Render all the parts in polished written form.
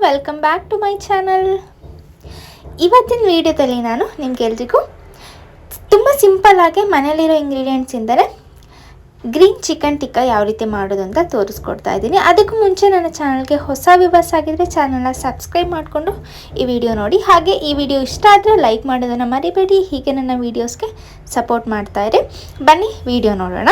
Welcome back to my channel. ಇವತ್ತಿನ ವಿಡಿಯೋದಲ್ಲಿ ನಾನು ನಿಮಗೆಲ್ರಿಗೂ ತುಂಬ ಸಿಂಪಲ್ಲಾಗಿ ಮನೆಯಲ್ಲಿರೋ ಇಂಗ್ರೀಡಿಯೆಂಟ್ಸಿಂದಲೇ ಗ್ರೀನ್ ಚಿಕನ್ ಟಿಕ್ಕಾ ಯಾವ ರೀತಿ ಮಾಡೋದು ಅಂತ ತೋರಿಸ್ಕೊಡ್ತಾ ಇದ್ದೀನಿ. ಅದಕ್ಕೂ ಮುಂಚೆ ನನ್ನ ಚಾನಲ್ಗೆ ಹೊಸ ವ್ಯೂವರ್ಸ್ ಆಗಿದ್ದರೆ ಚಾನಲ್ನ ಸಬ್ಸ್ಕ್ರೈಬ್ ಮಾಡಿಕೊಂಡು ಈ ವಿಡಿಯೋ ನೋಡಿ. ಹಾಗೆ ಈ ವಿಡಿಯೋ ಇಷ್ಟ ಆದರೆ ಲೈಕ್ ಮಾಡೋದನ್ನು ಮರಿಬೇಡಿ. ಹೀಗೆ ನನ್ನ ವೀಡಿಯೋಸ್ಗೆ ಸಪೋರ್ಟ್ ಮಾಡ್ತಾಯಿರಿ. ಬನ್ನಿ ವಿಡಿಯೋ ನೋಡೋಣ.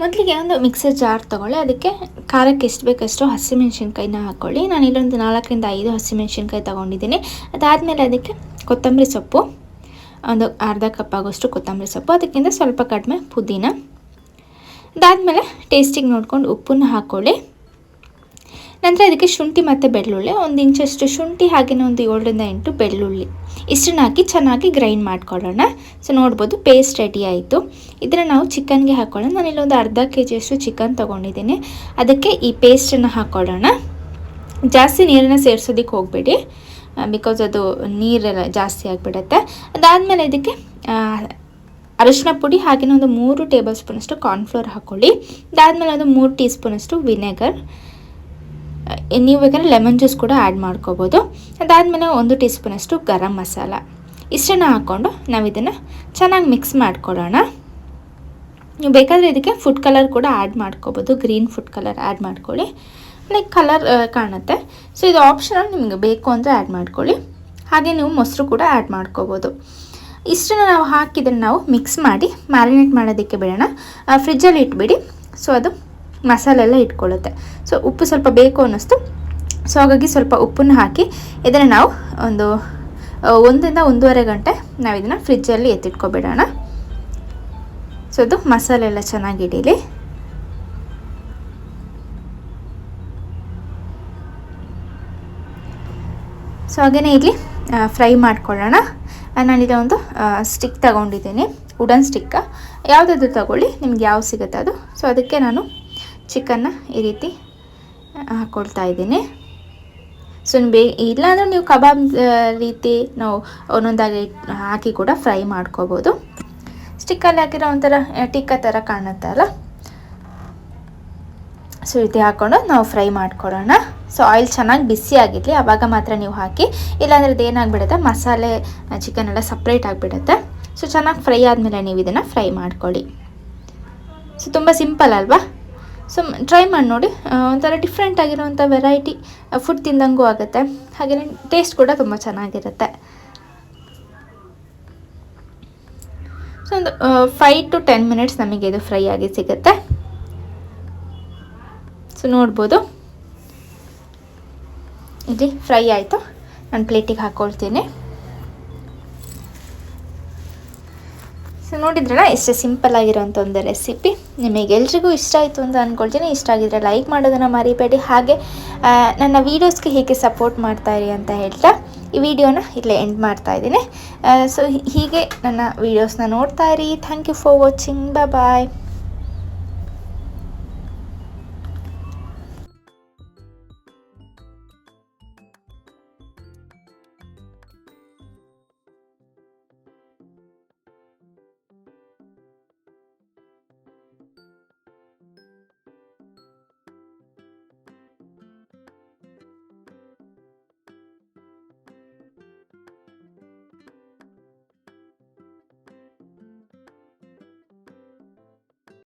ಮೊದಲಿಗೆ ಒಂದು ಮಿಕ್ಸರ್ ಜಾರ್ ತೊಗೊಳ್ಳಿ. ಅದಕ್ಕೆ ಖಾರಕ್ಕೆ ಎಷ್ಟು ಬೇಕಷ್ಟು ಹಸಿಮೆಣ್ಸಿನ್ಕಾಯಿನ ಹಾಕ್ಕೊಳ್ಳಿ. ನಾನು ಇಲ್ಲೊಂದು 4ರಿಂದ 5 ಹಸಿಮೆಣ್ಸಿನ್ಕಾಯಿ ತೊಗೊಂಡಿದ್ದೀನಿ. ಅದಾದಮೇಲೆ ಅದಕ್ಕೆ ಕೊತ್ತಂಬರಿ ಸೊಪ್ಪು, ಒಂದು ಅರ್ಧ ಕಪ್ ಆಗೋಷ್ಟು ಕೊತ್ತಂಬರಿ ಸೊಪ್ಪು, ಅದಕ್ಕಿಂತ ಸ್ವಲ್ಪ ಕಡಿಮೆ ಪುದೀನ. ಅದಾದಮೇಲೆ ಟೇಸ್ಟಿಗೆ ನೋಡ್ಕೊಂಡು ಉಪ್ಪನ್ನು ಹಾಕ್ಕೊಳ್ಳಿ. ನಂತರ ಅದಕ್ಕೆ ಶುಂಠಿ ಮತ್ತು ಬೆಳ್ಳುಳ್ಳಿ, 1 ಇಂಚಷ್ಟು ಶುಂಠಿ, ಹಾಗೆಯೇ ಒಂದು 7ರಿಂದ 8 ಬೆಳ್ಳುಳ್ಳಿ ಇಷ್ಟನ್ನು ಹಾಕಿ ಚೆನ್ನಾಗಿ ಗ್ರೈಂಡ್ ಮಾಡ್ಕೊಳ್ಳೋಣ. ಸೊ ನೋಡ್ಬೋದು ಪೇಸ್ಟ್ ರೆಡಿ ಆಯಿತು. ಇದನ್ನು ನಾವು ಚಿಕನ್ಗೆ ಹಾಕ್ಕೊಳ್ಳೋಣ. ನಾನಿಲ್ಲೊಂದು ಅರ್ಧ kg ಚಿಕನ್ ತೊಗೊಂಡಿದ್ದೀನಿ. ಅದಕ್ಕೆ ಈ ಪೇಸ್ಟನ್ನು ಹಾಕ್ಕೊಳ್ಳೋಣ. ಜಾಸ್ತಿ ನೀರನ್ನು ಸೇರಿಸೋದಕ್ಕೆ ಹೋಗಬೇಡಿ, ಬಿಕಾಸ್ ಅದು ನೀರೆಲ್ಲ ಜಾಸ್ತಿ ಆಗಿಬಿಡುತ್ತೆ. ಅದಾದಮೇಲೆ ಇದಕ್ಕೆ ಅರಿಶಿನ ಪುಡಿ, ಹಾಗೆಯೇ ಒಂದು 3 ಟೇಬಲ್ ಸ್ಪೂನಷ್ಟು ಕಾರ್ನ್ಫ್ಲೋರ್ ಹಾಕ್ಕೊಳ್ಳಿ. ಅದಾದಮೇಲೆ ಒಂದು 3 ಟೀ ಸ್ಪೂನಷ್ಟು ವಿನೆಗರ್, ನೀವು ಬೇಕಾದ್ರೆ ಲೆಮನ್ ಜ್ಯೂಸ್ ಕೂಡ ಆ್ಯಡ್ ಮಾಡ್ಕೋಬೋದು. ಅದಾದಮೇಲೆ 1 ಟೀ ಸ್ಪೂನಷ್ಟು ಗರಂ ಮಸಾಲ ಇಷ್ಟನ್ನು ಹಾಕ್ಕೊಂಡು ನಾವು ಇದನ್ನು ಚೆನ್ನಾಗಿ ಮಿಕ್ಸ್ ಮಾಡ್ಕೊಳ್ಳೋಣ. ನೀವು ಬೇಕಾದರೆ ಇದಕ್ಕೆ ಫುಡ್ ಕಲರ್ ಕೂಡ ಆ್ಯಡ್ ಮಾಡ್ಕೋಬೋದು. ಗ್ರೀನ್ ಫುಡ್ ಕಲರ್ ಆ್ಯಡ್ ಮಾಡ್ಕೊಳ್ಳಿ, ಲೈಕ್ ಕಲರ್ ಕಾಣುತ್ತೆ. ಸೊ ಇದು ಆಪ್ಷನಲ್, ನಿಮಗೆ ಬೇಕು ಅಂದರೆ ಆ್ಯಡ್ ಮಾಡ್ಕೊಳ್ಳಿ. ಹಾಗೆ ನೀವು ಮೊಸರು ಕೂಡ ಆ್ಯಡ್ ಮಾಡ್ಕೋಬೋದು. ಇಷ್ಟನ್ನು ನಾವು ಹಾಕಿದ್ದನ್ನು ನಾವು ಮಿಕ್ಸ್ ಮಾಡಿ ಮ್ಯಾರಿನೇಟ್ ಮಾಡೋದಕ್ಕೆ ಬಿಡೋಣ. ಫ್ರಿಜ್ಜಲ್ಲಿ ಇಟ್ಬಿಡಿ. ಸೊ ಅದು ಮಸಾಲೆ ಎಲ್ಲ ಇಟ್ಕೊಳ್ಳುತ್ತೆ. ಸೊ ಉಪ್ಪು ಸ್ವಲ್ಪ ಬೇಕು ಅನ್ನಿಸ್ತು, ಸೊ ಹಾಗಾಗಿ ಸ್ವಲ್ಪ ಉಪ್ಪನ್ನು ಹಾಕಿ ಇದನ್ನು ನಾವು ಒಂದು 1ರಿಂದ 1.5 ಗಂಟೆ ನಾವು ಇದನ್ನು ಫ್ರಿಜ್ಜಲ್ಲಿ ಎತ್ತಿಟ್ಕೊಬಿಡೋಣ. ಸೊ ಅದು ಮಸಾಲೆ ಎಲ್ಲ ಚೆನ್ನಾಗಿ ಹಿಡೀಲಿ. ಸೊ ಹಾಗೆಯೇ ಇಲ್ಲಿ ಫ್ರೈ ಮಾಡ್ಕೊಳ್ಳೋಣ. ನಾನಿದೆ ಒಂದು ಸ್ಟಿಕ್ ತಗೊಂಡಿದ್ದೀನಿ, ವುಡನ್ ಸ್ಟಿಕ್ಕ, ಯಾವುದಾದ್ರು ತಗೊಳ್ಳಿ, ನಿಮ್ಗೆ ಯಾವ ಸಿಗುತ್ತೆ ಅದು. ಸೊ ಅದಕ್ಕೆ ನಾನು ಚಿಕನ್ನ ಈ ರೀತಿ ಹಾಕ್ಕೊಳ್ತಾ ಇದ್ದೀನಿ. ಸೊ ಇಲ್ಲಾಂದರೆ ನೀವು ಕಬಾಬ್ ರೀತಿ ನಾವು ಒಂದೊಂದಾಗಿ ಹಾಕಿ ಕೂಡ ಫ್ರೈ ಮಾಡ್ಕೋಬೋದು. ಸ್ಟಿಕ್ಕಲ್ಲಿ ಹಾಕಿರೋ ಒಂಥರ ಟಿಕ್ಕ ಥರ ಕಾಣುತ್ತಲ್ಲ. ಸೊ ರೀತಿ ಹಾಕ್ಕೊಂಡು ನಾವು ಫ್ರೈ ಮಾಡ್ಕೊಳ್ಳೋಣ. ಸೊ ಆಯಿಲ್ ಚೆನ್ನಾಗಿ ಬಿಸಿ ಆಗಿರಲಿ, ಆವಾಗ ಮಾತ್ರ ನೀವು ಹಾಕಿ. ಇಲ್ಲಾಂದರೆ ಅದು ಏನಾಗಿಬಿಡುತ್ತೆ, ಮಸಾಲೆ ಚಿಕನ್ ಎಲ್ಲ ಸಪ್ರೇಟ್ ಆಗಿಬಿಡುತ್ತೆ. ಸೊ ಚೆನ್ನಾಗಿ ಫ್ರೈ ಆದಮೇಲೆ ನೀವು ಇದನ್ನು ಫ್ರೈ ಮಾಡ್ಕೊಳ್ಳಿ. ಸೊ ತುಂಬ ಸಿಂಪಲ್ ಅಲ್ವಾ? ಸೊ ಟ್ರೈ ಮಾಡಿ ನೋಡಿ. ಒಂಥರ ಡಿಫ್ರೆಂಟ್ ಆಗಿರೋವಂಥ ವೆರೈಟಿ ಫುಡ್ ತಿಂದಂಗೂ ಆಗುತ್ತೆ, ಹಾಗೆಯೇ ಟೇಸ್ಟ್ ಕೂಡ ತುಂಬ ಚೆನ್ನಾಗಿರುತ್ತೆ. ಸೊ ಒಂದು 5 to 10 ಮಿನಿಟ್ಸ್ ನಮಗೆ ಇದು ಫ್ರೈ ಆಗಿ ಸಿಗುತ್ತೆ. ಸೊ ನೋಡ್ಬೋದು ಇಲ್ಲಿ ಫ್ರೈ ಆಯಿತು. ನಾನು ಪ್ಲೇಟಿಗೆ ಹಾಕ್ಕೊಳ್ತೀನಿ. ಸೊ ನೋಡಿದ್ರಲ್ಲ, ಇಷ್ಟೇ ಸಿಂಪಲ್ ಆಗಿರೋಂಥ ಒಂದು ರೆಸಿಪಿ. ನಿಮಗೆಲ್ರಿಗೂ ಇಷ್ಟ ಆಯಿತು ಅಂತ ಅಂದ್ಕೊಳ್ತೀನಿ. ಇಷ್ಟ ಆಗಿದ್ರೆ ಲೈಕ್ ಮಾಡೋದನ್ನು ಮರಿಬೇಡಿ. ಹಾಗೆ ನನ್ನ ವೀಡಿಯೋಸ್ಗೆ ಹೀಗೆ ಸಪೋರ್ಟ್ ಮಾಡ್ತಾಯಿರಿ ಅಂತ ಹೇಳ್ತಾ ಈ ವಿಡಿಯೋನ ಇಲ್ಲೇ ಎಂಡ್ ಮಾಡ್ತಾಯಿದ್ದೀನಿ. ಸೊ ಹೀಗೆ ನನ್ನ ವೀಡಿಯೋಸ್ನ ನೋಡ್ತಾಯಿರಿ. Thank you for watching. Bye.